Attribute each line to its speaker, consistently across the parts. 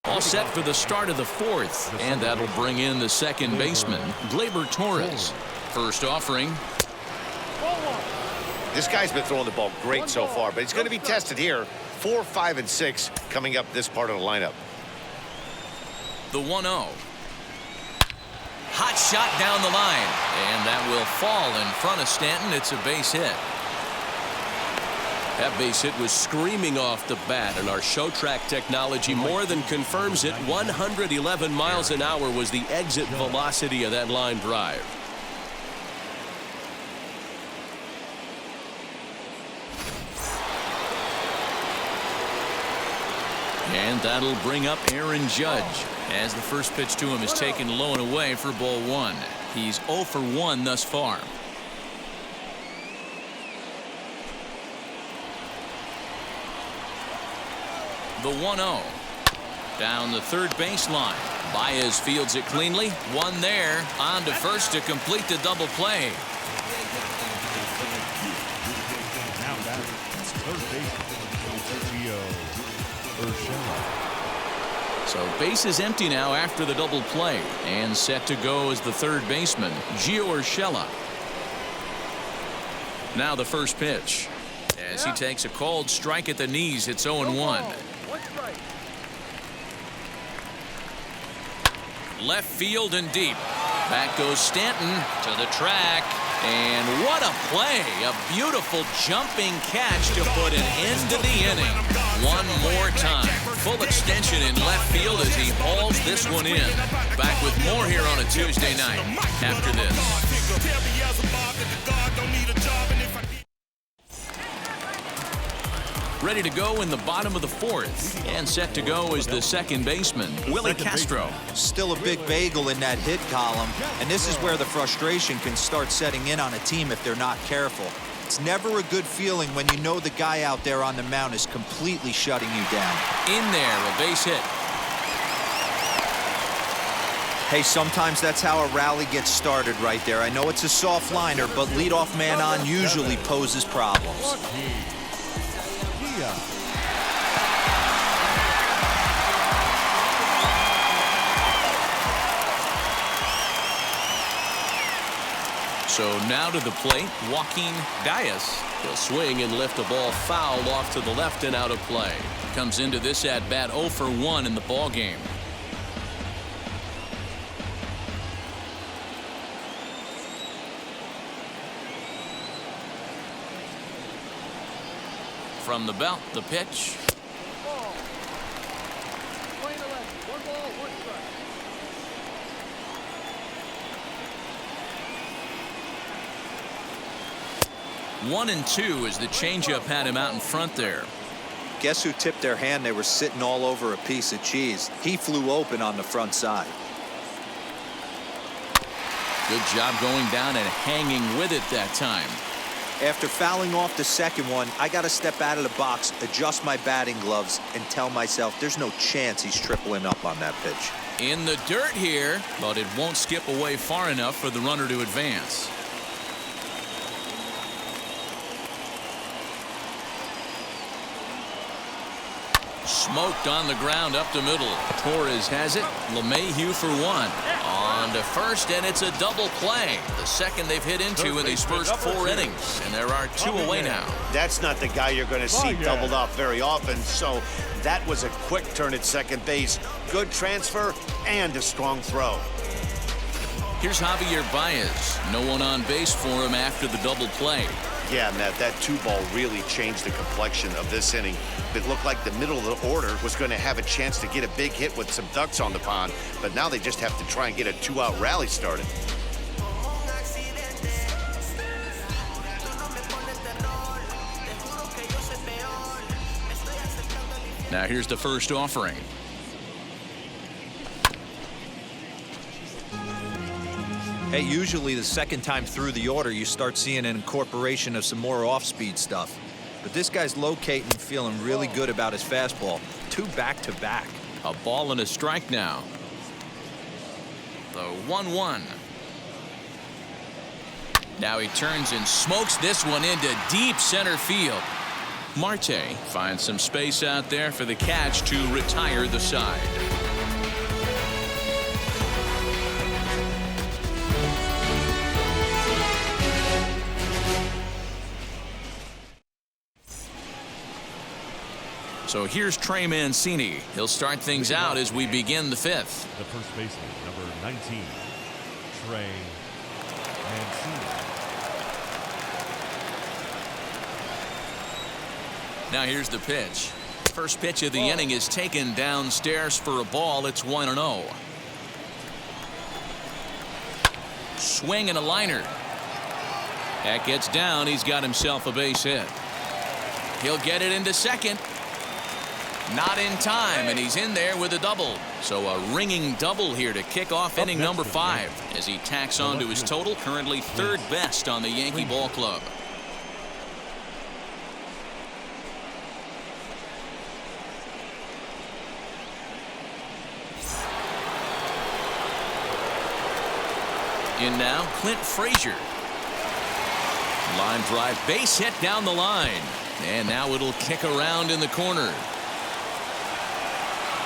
Speaker 1: All set for the start of the fourth, and that'll bring in the second baseman, Gleyber Torres. First offering.
Speaker 2: This guy's been throwing the ball great so far, but he's going to be tested here. 4, 5, and 6 coming up this part of the lineup.
Speaker 1: The 1-0. Hot shot down the line, and that will fall in front of Stanton. It's a base hit.
Speaker 3: That base hit was screaming off the bat, and our show track technology more than confirms it. 111 miles an hour was the exit velocity of that line drive.
Speaker 1: And that'll bring up Aaron Judge as the first pitch to him is taken low and away for ball 1. He's 0 for 1 thus far. The 1-0. Down the third baseline. Baez fields it cleanly. One there. On to first to complete the double play.
Speaker 4: Now that's third baseman,
Speaker 1: So base is empty now after the double play. And set to go is the third baseman, Gio Urshela. Now the first pitch. As he takes a called strike at the knees, it's 0-1. Left field and deep. Back goes Stanton to the track. And what a play. A beautiful jumping catch to put an end to the inning. One more time. Full extension in left field as he hauls this one in. Back with more here on a Tuesday night after this. Ready to go in the bottom of the fourth, and set to go is the second baseman, Willie Castro.
Speaker 5: Still a big bagel in that hit column, and this is where the frustration can start setting in on a team if they're not careful. It's never a good feeling when you know the guy out there on the mound is completely shutting you down.
Speaker 1: In there, a base hit.
Speaker 5: Hey, sometimes that's how a rally gets started right there. I know it's a soft liner, but leadoff man on usually poses problems.
Speaker 1: So now to the plate, Joaquin Diaz.
Speaker 3: He'll swing and lift a ball foul off to the left and out of play.
Speaker 1: Comes into this at bat 0 for 1 in the ball game. From the belt, the pitch. 1-2 as the changeup had him out in front there.
Speaker 5: Guess who tipped their hand? They were sitting all over a piece of cheese. He flew open on the front side.
Speaker 1: Good job going down and hanging with it that time.
Speaker 5: After fouling off the second one, I got to step out of the box, adjust my batting gloves, and tell myself there's no chance he's tripling up on that pitch.
Speaker 1: In the dirt here, but it won't skip away far enough for the runner to advance. Smoked on the ground up the middle. Torres has it. LeMahieu for 1. On to first, and it's a double play. The second they've hit into in these first 4 innings. And there are 2 away now.
Speaker 2: That's not the guy you're going to see doubled up very often. So that was a quick turn at second base. Good transfer and a strong throw.
Speaker 1: Here's Javier Baez. No one on base for him after the double play.
Speaker 2: Yeah, Matt, that 2-ball really changed the complexion of this inning. It looked like the middle of the order was going to have a chance to get a big hit with some ducks on the pond, but now they just have to try and get a 2-out rally started.
Speaker 1: Now here's the first offering.
Speaker 5: Hey, usually the second time through the order, you start seeing an incorporation of some more off-speed stuff. But this guy's locating and feeling really good about his fastball. 2 back-to-back.
Speaker 1: A ball and a strike now. The 1-1. Now he turns and smokes this one into deep center field. Marte finds some space out there for the catch to retire the side. So here's Trey Mancini. He'll start things out as we begin the fifth.
Speaker 4: The first baseman, number 19, Trey Mancini.
Speaker 1: Now here's the pitch. First pitch of the inning is taken downstairs for a ball. It's 1-0. Swing and a liner. That gets down. He's got himself a base hit. He'll get it into second. Not in time, and he's in there with a double. So a ringing double here to kick off inning number 5 as he tacks on to his total, currently third best on the Yankee ball club. In now, Clint Frazier. Line drive, base hit down the line. And now it'll kick around in the corner.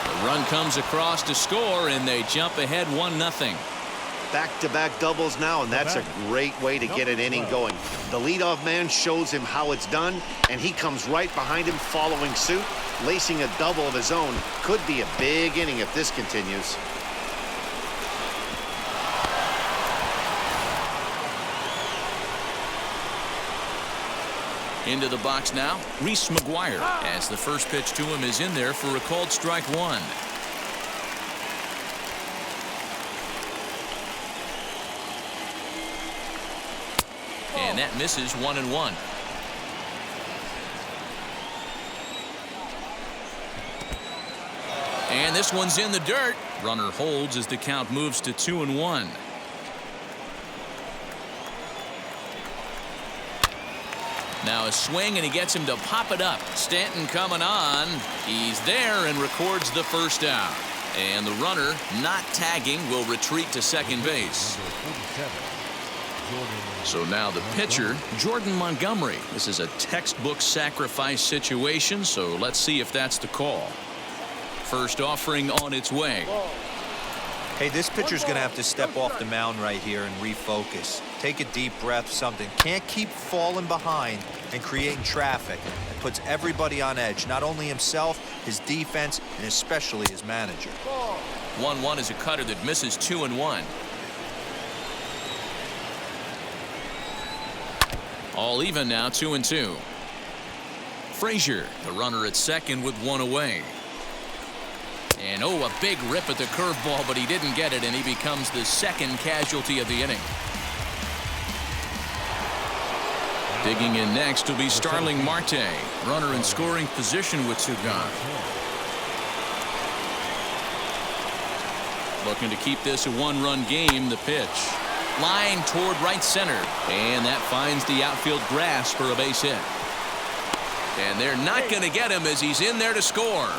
Speaker 1: The run comes across to score, and they jump ahead 1-0.
Speaker 2: Back-to-back doubles now, and that's a great way to get an inning going. The leadoff man shows him how it's done, and he comes right behind him following suit. Lacing a double of his own could be a big inning if this continues.
Speaker 1: Into the box now, Reese McGuire, as the first pitch to him is in there for a called strike 1. And that misses 1-1. And this one's in the dirt. Runner holds as the count moves to 2-1. Now a swing, and he gets him to pop it up. Stanton coming on. He's there and records the first out. And the runner, not tagging, will retreat to second base. So now the pitcher, Jordan Montgomery. This is a textbook sacrifice situation, so let's see if that's the call. First offering on its way.
Speaker 5: Hey, this pitcher's going to have to step off the mound right here and refocus. Take a deep breath, something. Can't keep falling behind and creating traffic. It puts everybody on edge, not only himself, his defense, and especially his manager.
Speaker 1: 1-1 is a cutter that misses 2-1. All even now, 2-2. Frazier, the runner at second with one away. And oh, a big rip at the curveball, but he didn't get it, and he becomes the second casualty of the inning. Digging in next will be Starling Marte, runner in scoring position with two gone. Looking to keep this a one-run game. The pitch. Line toward right center, and that finds the outfield grass for a base hit. And they're not going to get him as he's in there to score.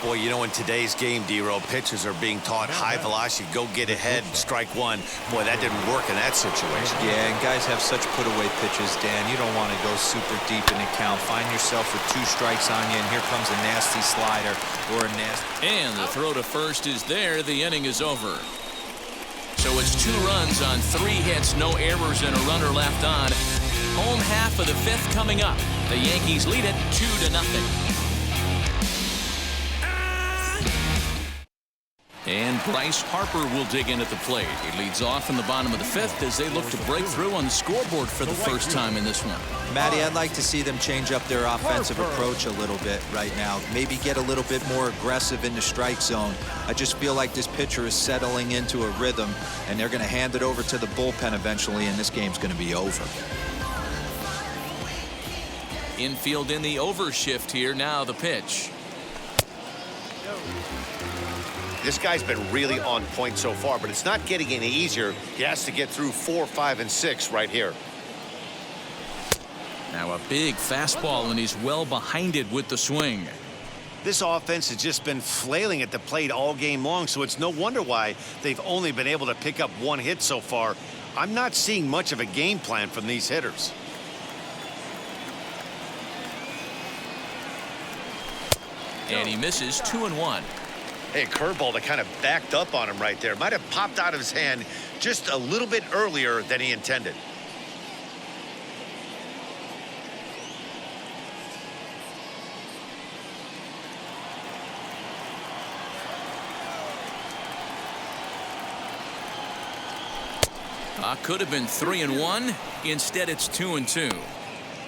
Speaker 2: Boy, you know, in today's game, D-Row, pitchers are being taught high velocity, go get ahead, strike one. Boy, that didn't work in that situation.
Speaker 5: Yeah, and guys have such put-away pitches, Dan. You don't want to go super deep in the count. Find yourself with 2 strikes on you, and here comes a nasty slider or a nasty...
Speaker 1: And the throw to first is there. The inning is over. So it's 2 runs on 3 hits, no errors, and a runner left on. Home half of the 5th coming up. The Yankees lead it 2-0. And Bryce Harper will dig in at the plate. He leads off in the bottom of the 5th as they look to break through on the scoreboard for the first time in this one.
Speaker 5: Matty, I'd like to see them change up their offensive approach a little bit right now. Maybe get a little bit more aggressive in the strike zone. I just feel like this pitcher is settling into a rhythm, and they're going to hand it over to the bullpen eventually, and this game's going to be over.
Speaker 1: Infield in the overshift here. Now the pitch.
Speaker 2: This guy's been really on point so far, but it's not getting any easier. He has to get through 4, 5, and 6 right here.
Speaker 1: Now a big fastball, and he's well behind it with the swing.
Speaker 2: This offense has just been flailing at the plate all game long, so it's no wonder why they've only been able to pick up 1 hit so far. I'm not seeing much of a game plan from these hitters.
Speaker 1: And he misses 2-1.
Speaker 2: Hey, a curveball that kind of backed up on him right there. Might have popped out of his hand just a little bit earlier than he intended.
Speaker 1: Could have been 3-1. Instead, it's 2-2.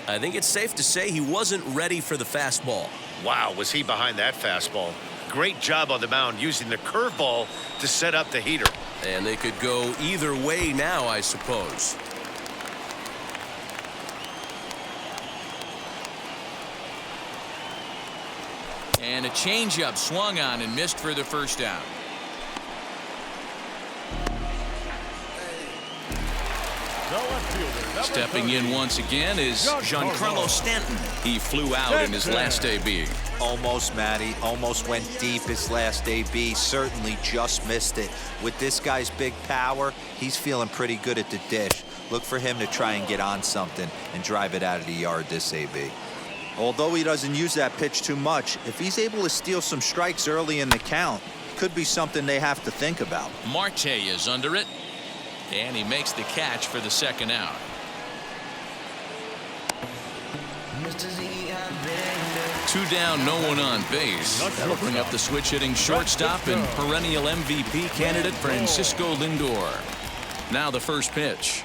Speaker 3: I think it's safe to say he wasn't ready for the fastball.
Speaker 2: Wow, was he behind that fastball. Great job on the mound using the curveball to set up the heater.
Speaker 3: And they could go either way now, I suppose.
Speaker 1: And a changeup swung on and missed for the first out. Stepping in once again is Giancarlo Stanton. He flew out in his last AB.
Speaker 5: Almost, Matty. Almost went deep his last AB. Certainly just missed it. With this guy's big power, he's feeling pretty good at the dish. Look for him to try and get on something and drive it out of the yard this AB. Although he doesn't use that pitch too much, if he's able to steal some strikes early in the count, could be something they have to think about.
Speaker 1: Marte is under it. And he makes the catch for the second out. Two down, no one on base. That'll bring up the switch-hitting shortstop and perennial MVP candidate Francisco Lindor. Now the first pitch.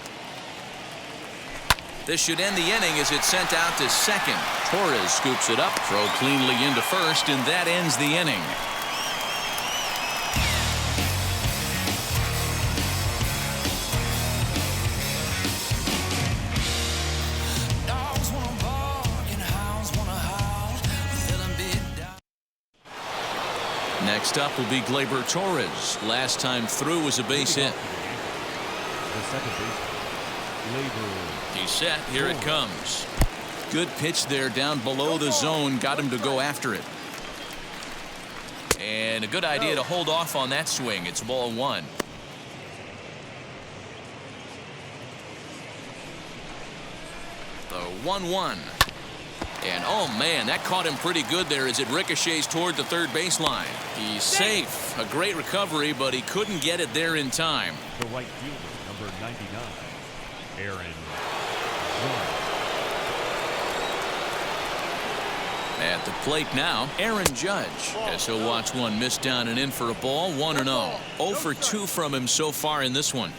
Speaker 1: This should end the inning as it's sent out to second. Torres scoops it up, throw cleanly into first, and that ends the inning. Next up will be Gleyber Torres. Last time through was a base hit.
Speaker 4: The second baseman, Gleyber.
Speaker 1: He's set. Here it comes. Good pitch there down below the zone. Got him to go after it. And a good idea to hold off on that swing. It's ball one. The 1-1. And oh man, that caught him pretty good there as it ricochets toward the third baseline. He's safe. A great recovery, but he couldn't get it there in time.
Speaker 4: The right fielder, number 99, Aaron.
Speaker 1: At the plate now, Aaron Judge. As he'll watch one miss down and in for a ball. 1-0. 0 for 2 from him so far in this one.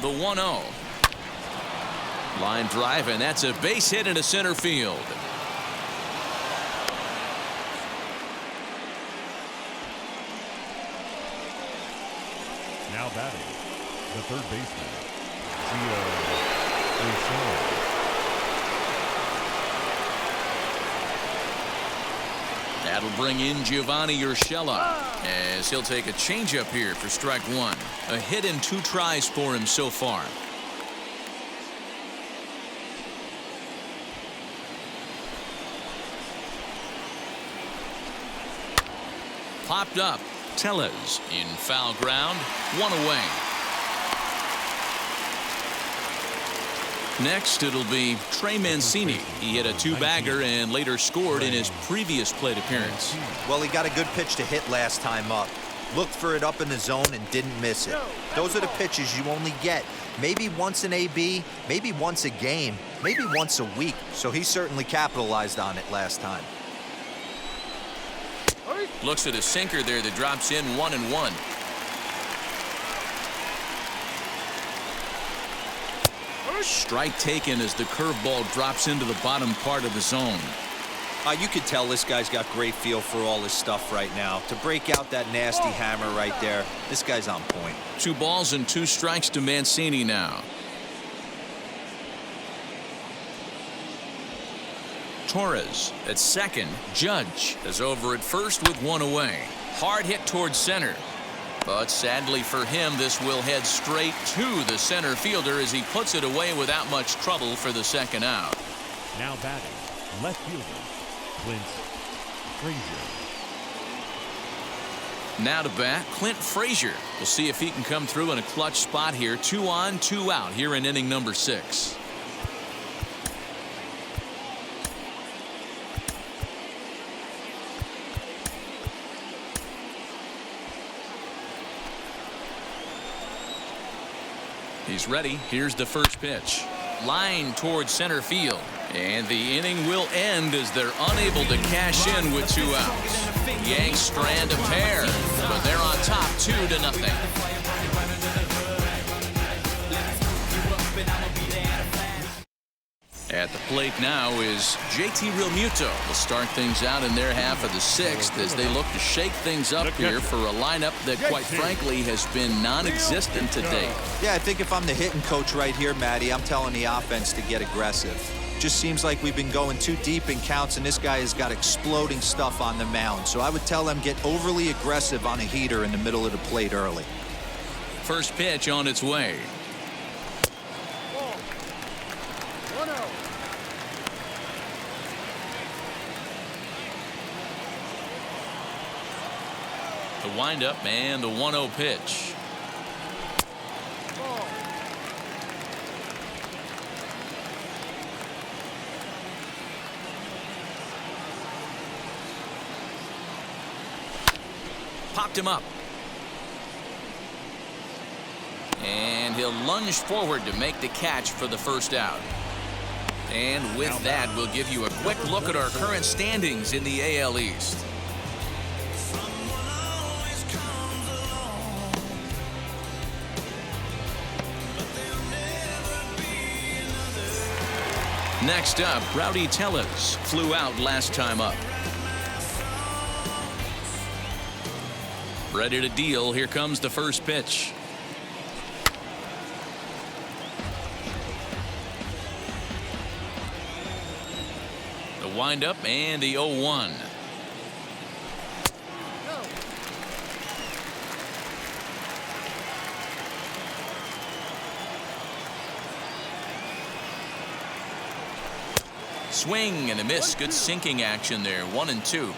Speaker 1: The 1-0. Line drive, and that's a base hit into center field.
Speaker 4: Now batting, the third baseman, Gio.
Speaker 1: That'll bring in Giovanni Urshela as he'll take a changeup here for strike one. A hit in 2 tries for him so far. Popped up. Tellez in foul ground. 1 away. Next, it'll be Trey Mancini. He hit a 2-bagger and later scored in his previous plate appearance.
Speaker 5: Well, he got a good pitch to hit last time up. Looked for it up in the zone and didn't miss it. Those are the pitches you only get maybe once an AB, maybe once a game, maybe once a week. So he certainly capitalized on it last time.
Speaker 1: Looks at a sinker there that drops in 1-1. Strike taken as the curveball drops into the bottom part of the zone.
Speaker 5: You could tell this guy's got great feel for all his stuff right now. To break out that nasty hammer right there, this guy's on point.
Speaker 1: 2 balls and 2 strikes to Mancini now. Torres at second. Judge is over at first with 1 away. Hard hit towards center. But sadly for him, this will head straight to the center fielder as he puts it away without much trouble for the second out.
Speaker 4: Now batting, left fielder, Clint Frazier.
Speaker 1: Now to bat, Clint Frazier. We'll see if he can come through in a clutch spot here. 2 on, 2 out here in inning number 6. He's ready. Here's the first pitch. Line towards center field. And the inning will end as they're unable to cash in with 2 outs. Yanks strand a pair, but they're on top 2-0. At the plate now is JT Realmuto. Will start things out in their half of the 6th as they look to shake things up here for a lineup that, quite frankly, has been non-existent to date.
Speaker 5: Yeah, I think if I'm the hitting coach right here, Matty, I'm telling the offense to get aggressive. Just seems like we've been going too deep in counts, and this guy has got exploding stuff on the mound. So I would tell them get overly aggressive on a heater in the middle of the plate early.
Speaker 1: First pitch on its way. The windup and the 1-0 pitch. Popped him up. And he'll lunge forward to make the catch for the first out. And with that, we'll give you a quick look at our current standings in the AL East. Next up, Rowdy Tellez flew out last time up. Ready to deal. Here comes the first pitch. The windup and the 0-1. Swing and a miss. Good sinking action there. 1-2.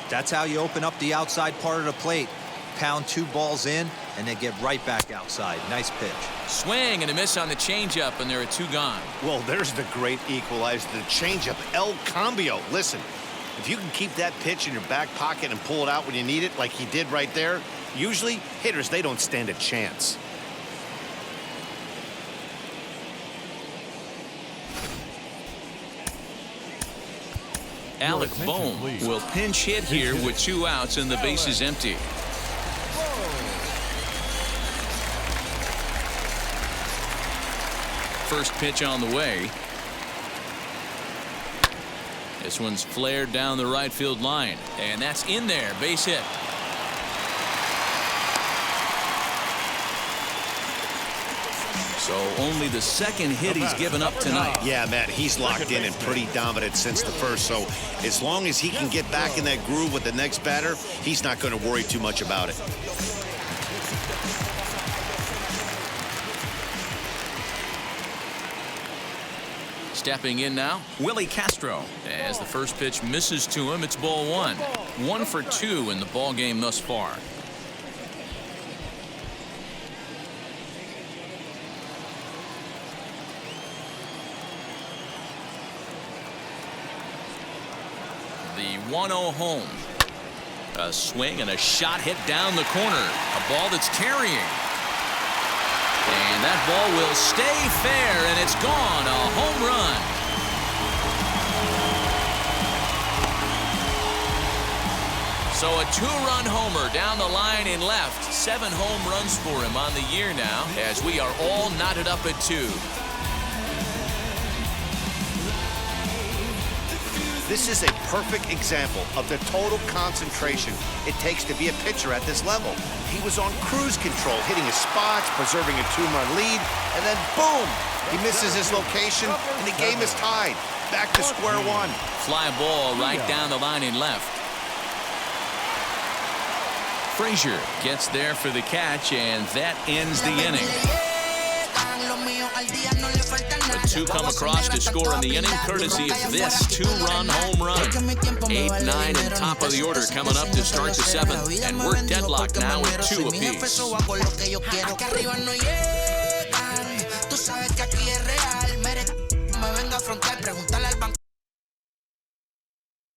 Speaker 5: That's how you open up the outside part of the plate. Pound 2 balls in and then get right back outside. Nice pitch.
Speaker 1: Swing and a miss on the changeup, and there are 2 gone.
Speaker 2: Well, there's the great equalizer, the changeup, El Cambio. Listen, if you can keep that pitch in your back pocket and pull it out when you need it, like he did right there, usually hitters, they don't stand a chance.
Speaker 1: Alec Bohm will pinch hit here with 2 outs and the bases empty. First pitch on the way. This one's flared down the right field line, and that's in there. Base hit. So only the second hit he's given up tonight.
Speaker 2: Yeah, Matt, he's locked in and pretty dominant since the first. So as long as he can get back in that groove with the next batter, he's not going to worry too much about it.
Speaker 1: Stepping in now, Willie Castro. As the first pitch misses to him, it's ball 1. 1 for 2 in the ball game thus far. The 1-0 home. A swing and a shot hit down the corner. A ball that's carrying. And that ball will stay fair, and it's gone. A home run. So a 2-run homer down the line in left. 7 home runs for him on the year now, as we are all knotted up at 2.
Speaker 2: This is a perfect example of the total concentration it takes to be a pitcher at this level. He was on cruise control, hitting his spots, preserving a 2-run lead, and then boom! He misses his location, and the game is tied. Back to square one.
Speaker 1: Fly ball right down the line in left. Frazier gets there for the catch, and that ends the inning. The 2 come across to score in the inning, courtesy of this 2-run home run. 8, 9, and top of the order coming up to start the 7th, and we're deadlocked now at 2 apiece.